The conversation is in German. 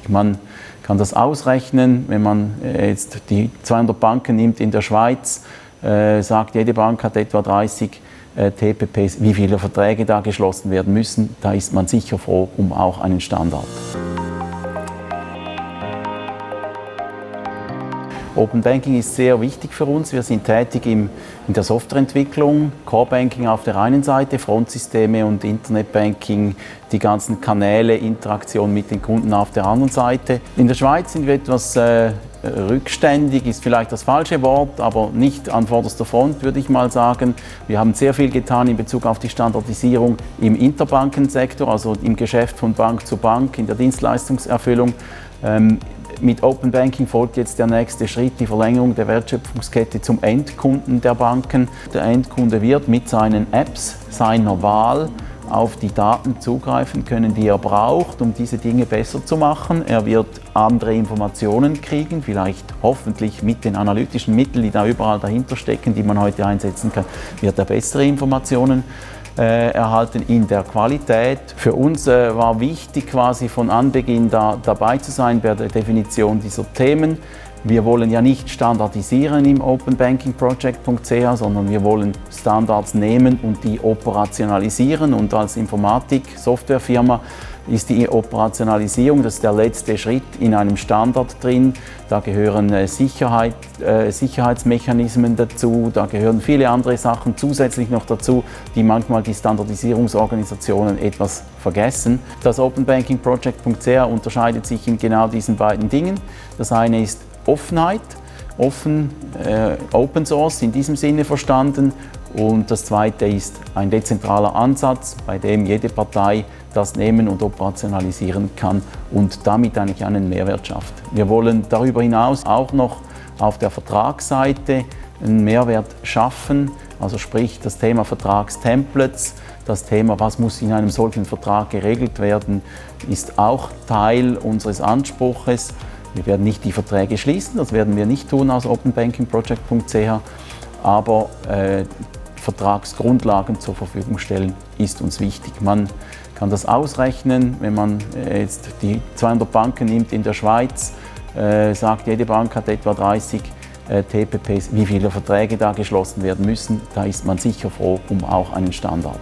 wichtig. Man kann das ausrechnen, wenn man jetzt die 200 Banken nimmt in der Schweiz, sagt, jede Bank hat etwa 30 TPPs, wie viele Verträge da geschlossen werden müssen, da ist man sicher froh um auch einen Standard. Open Banking ist sehr wichtig für uns. Wir sind tätig in der Softwareentwicklung, Core Banking auf der einen Seite, Frontsysteme und Internetbanking, die ganzen Kanäle, Interaktion mit den Kunden auf der anderen Seite. In der Schweiz sind wir etwas rückständig, ist vielleicht das falsche Wort, aber nicht an vorderster Front, würde ich mal sagen. Wir haben sehr viel getan in Bezug auf die Standardisierung im Interbankensektor, also im Geschäft von Bank zu Bank, in der Dienstleistungserfüllung. Mit Open Banking folgt jetzt der nächste Schritt, die Verlängerung der Wertschöpfungskette zum Endkunden der Banken. Der Endkunde wird mit seinen Apps seiner Wahl auf die Daten zugreifen können, die er braucht, um diese Dinge besser zu machen. Er wird andere Informationen kriegen, vielleicht hoffentlich mit den analytischen Mitteln, die da überall dahinter stecken, die man heute einsetzen kann, wird er bessere Informationen erhalten in der Qualität. Für uns war wichtig, quasi von Anbeginn dabei zu sein bei der Definition dieser Themen. Wir wollen ja nicht standardisieren im openbankingproject.ch, sondern wir wollen Standards nehmen und die operationalisieren. Und als Informatik-Softwarefirma ist die Operationalisierung, das ist der letzte Schritt in einem Standard drin. Da gehören Sicherheitsmechanismen dazu, da gehören viele andere Sachen zusätzlich noch dazu, die manchmal die Standardisierungsorganisationen etwas vergessen. Das openbankingproject.ch unterscheidet sich in genau diesen beiden Dingen. Das eine ist Offenheit, Open Source in diesem Sinne verstanden. Und das zweite ist ein dezentraler Ansatz, bei dem jede Partei das nehmen und operationalisieren kann und damit eigentlich einen Mehrwert schafft. Wir wollen darüber hinaus auch noch auf der Vertragsseite einen Mehrwert schaffen, also sprich das Thema Vertragstemplates, das Thema, was muss in einem solchen Vertrag geregelt werden, ist auch Teil unseres Anspruches. Wir werden nicht die Verträge schließen, das werden wir nicht tun aus openbankingproject.ch, aber Vertragsgrundlagen zur Verfügung stellen, ist uns wichtig. Man kann das ausrechnen, wenn man jetzt die 200 Banken nimmt in der Schweiz, sagt, jede Bank hat etwa 30 TPPs, wie viele Verträge da geschlossen werden müssen, da ist man sicher froh um auch einen Standard.